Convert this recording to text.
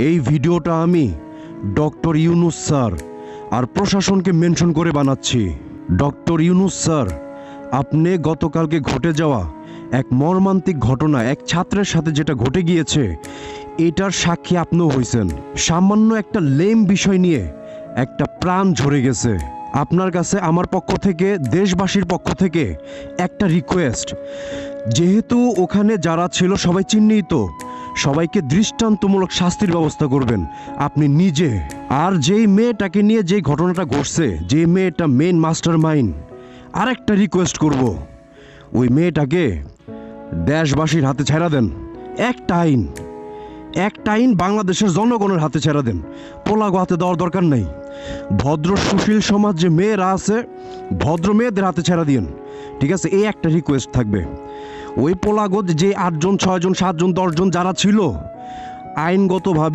এই ভিডিওটা আমি ডক্টর ইউনূস স্যার আর প্রশাসনকে মেনশন করে বানাচ্ছি। ডক্টর ইউনূস স্যার, আপনি গতকালকে ঘটে যাওয়া এক মর্মান্তিক ঘটনা, এক ছাত্রের সাথে যেটা ঘটে গিয়েছে, এটার সাক্ষী আপনিও হয়েছেন। সামান্য একটা লেম বিষয় নিয়ে একটা প্রাণ ঝরে গেছে। আপনার কাছে আমার পক্ষ থেকে, দেশবাসীর পক্ষ থেকে একটা রিকোয়েস্ট, যেহেতু ওখানে যারা ছিল সবাই চিহ্নিত, সবাইকে দৃষ্টান্তমূলক শাস্তির ব্যবস্থা করবেন আপনি নিজে। আর যেই মেয়েটাকে নিয়ে যেই ঘটনাটা ঘটছে, যে মেয়েটা মেইন মাস্টার মাইন্ড, আর একটা রিকোয়েস্ট করব, ওই মেয়েটাকে দেশবাসীর হাতে ছেড়ে দেন। একটা আইন বাংলাদেশের জনগণের হাতে ছেড়ে দেন, পোলাগো হাতে দেওয়ার দরকার নাই। ভদ্র সুশীল সমাজ যে মেয়েরা আছে, ভদ্র মেয়েদের হাতে ছেড়ে দিন, ঠিক আছে? এই একটা রিকোয়েস্ট থাকবে। ওই পোলাগো যে 8 জন 6 জন 7 জন 10 জন যারা ছিল, আইনগতভাবে